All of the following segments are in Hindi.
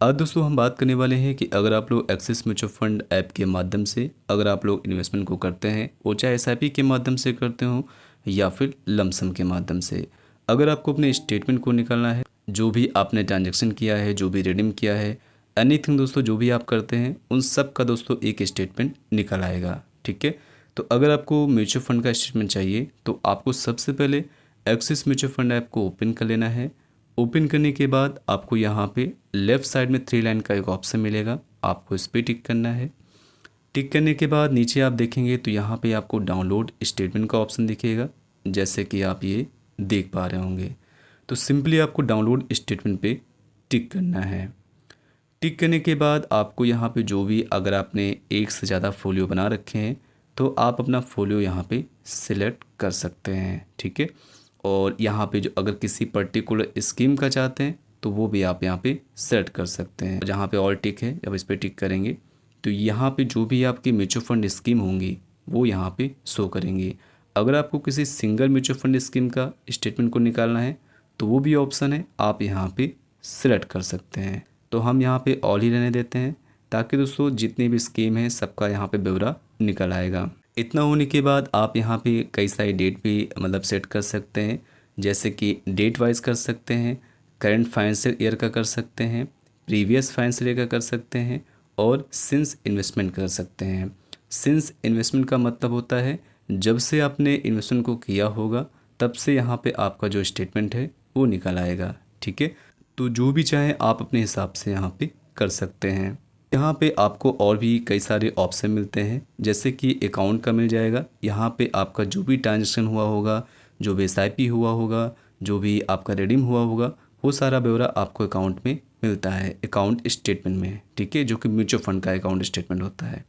आज दोस्तों हम बात करने वाले हैं कि अगर आप लोग एक्सिस म्यूचुअल फंड ऐप के माध्यम से अगर आप लोग इन्वेस्टमेंट को करते हैं, वो चाहे एसआईपी के माध्यम से करते हो या फिर लमसम के माध्यम से, अगर आपको अपने स्टेटमेंट को निकालना है, जो भी आपने ट्रांजैक्शन किया है, जो भी रिडीम किया है, एनीथिंग दोस्तों जो भी आप करते हैं उन सब का दोस्तों एक स्टेटमेंट निकल आएगा। ठीक है, तो अगर आपको म्यूचुअल फंड का स्टेटमेंट चाहिए तो आपको सबसे पहले एक्सिस म्यूचुअल फंड ऐप को ओपन कर लेना है। ओपन करने के बाद आपको यहाँ पे लेफ़्ट साइड में 3 लाइन का एक ऑप्शन मिलेगा, आपको इस पर टिक करना है। टिक करने के बाद नीचे आप देखेंगे तो यहाँ पे आपको डाउनलोड स्टेटमेंट का ऑप्शन दिखेगा, जैसे कि आप ये देख पा रहे होंगे। तो सिंपली आपको डाउनलोड स्टेटमेंट पे टिक करना है। टिक करने के बाद आपको यहाँ पे जो भी अगर आपने एक से ज़्यादा फोलियो बना रखे हैं तो आप अपना फोलियो यहाँ पे सिलेक्ट कर सकते हैं। ठीक है, और यहाँ पे जो अगर किसी पर्टिकुलर स्कीम का चाहते हैं तो वो भी आप यहाँ पे सेलेक्ट कर सकते हैं। जहाँ पे ऑल टिक है, जब इस पर टिक करेंगे तो यहाँ पे जो भी आपकी म्यूचुअल फंड स्कीम होंगी वो यहाँ पे शो करेंगी। अगर आपको किसी सिंगल म्यूचुअल फंड स्कीम का स्टेटमेंट को निकालना है तो वो भी ऑप्शन है, आप यहाँ पे सिलेक्ट कर सकते हैं। तो हम यहाँ पे ऑल ही रहने देते हैं ताकि दोस्तों जितनी भी स्कीम है सबका यहाँ पे ब्यौरा निकल आएगा। इतना होने के बाद आप यहाँ पे कई सारी डेट भी मतलब सेट कर सकते हैं, जैसे कि डेट वाइज कर सकते हैं, करंट फाइनेंशियल ईयर का कर सकते हैं, प्रीवियस फाइनेंशियल ईयर का कर सकते हैं और सिंस इन्वेस्टमेंट कर सकते हैं। सिंस इन्वेस्टमेंट का मतलब होता है जब से आपने इन्वेस्टमेंट को किया होगा तब से यहाँ पे आपका जो स्टेटमेंट है वो निकल आएगा। ठीक है, तो जो भी चाहें आप अपने हिसाब से यहाँ पे कर सकते हैं। यहाँ पे आपको और भी कई सारे ऑप्शन मिलते हैं, जैसे कि अकाउंट का मिल जाएगा। यहाँ पे आपका जो भी ट्रांजेक्शन हुआ होगा, जो भी एसआईपी हुआ होगा, जो भी आपका रिडीम हुआ होगा, वो सारा ब्यौरा आपको अकाउंट में मिलता है, अकाउंट स्टेटमेंट में। ठीक है, जो कि म्यूचुअल फंड का अकाउंट स्टेटमेंट होता है।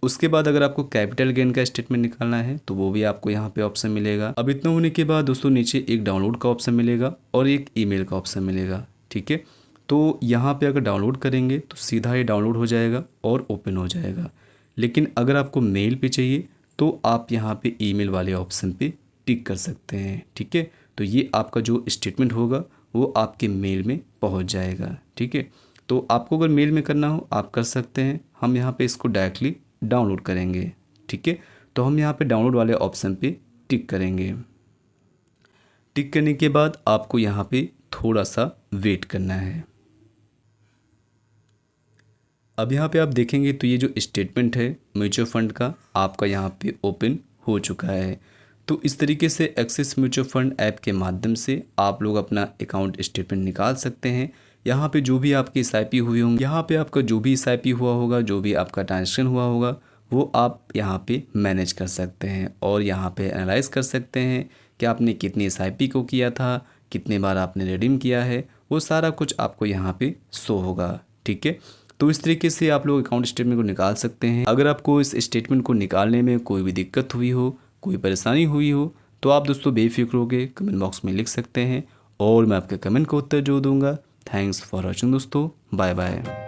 उसके बाद अगर आपको कैपिटल गेन का स्टेटमेंट निकालना है तो वो भी आपको यहाँ पे ऑप्शन मिलेगा। अब इतना होने के बाद दोस्तों नीचे एक डाउनलोड का ऑप्शन मिलेगा और एक ईमेल का ऑप्शन मिलेगा। ठीक है, तो यहाँ पे अगर डाउनलोड करेंगे तो सीधा ये डाउनलोड हो जाएगा और ओपन हो जाएगा। लेकिन अगर आपको मेल पे चाहिए तो आप यहाँ पे ईमेल वाले ऑप्शन पे टिक कर सकते हैं। ठीक है, तो ये आपका जो स्टेटमेंट होगा वो आपके मेल में पहुँच जाएगा। ठीक है, तो आपको अगर मेल में करना हो आप कर सकते हैं, हम यहाँ पे इसको डायरेक्टली डाउनलोड करेंगे। ठीक है, तो हम यहाँ पे डाउनलोड वाले ऑप्शन पे टिक करेंगे। टिक करने के बाद आपको यहाँ पे थोड़ा सा वेट करना है। अब यहाँ पे आप देखेंगे तो ये जो स्टेटमेंट है म्यूचुअल फंड का आपका यहाँ पे ओपन हो चुका है। तो इस तरीके से एक्सिस म्यूचुअल फंड ऐप के माध्यम से आप लोग अपना अकाउंट स्टेटमेंट निकाल सकते हैं। यहाँ पे जो भी आपकी एसआईपी हुई होंगी, यहाँ पे आपका जो भी एसआईपी हुआ होगा, जो भी आपका ट्रांजेक्शन हुआ होगा, वो आप यहाँ पे मैनेज कर सकते हैं और यहाँ पे एनालाइज कर सकते हैं कि आपने कितनी एसआईपी को किया था, कितने बार आपने रिडीम किया है, वो सारा कुछ आपको यहाँ पे शो होगा। ठीक है, तो इस तरीके से आप लोग अकाउंट स्टेटमेंट को निकाल सकते हैं। अगर आपको इस स्टेटमेंट को निकालने में कोई भी दिक्कत हुई हो, कोई परेशानी हुई हो, तो आप दोस्तों बेफिक्र होकर कमेंट बॉक्स में लिख सकते हैं और मैं आपके कमेंट का उत्तर जो दूंगा। थैंक्स फॉर वॉचिंग दोस्तों, बाय बाय।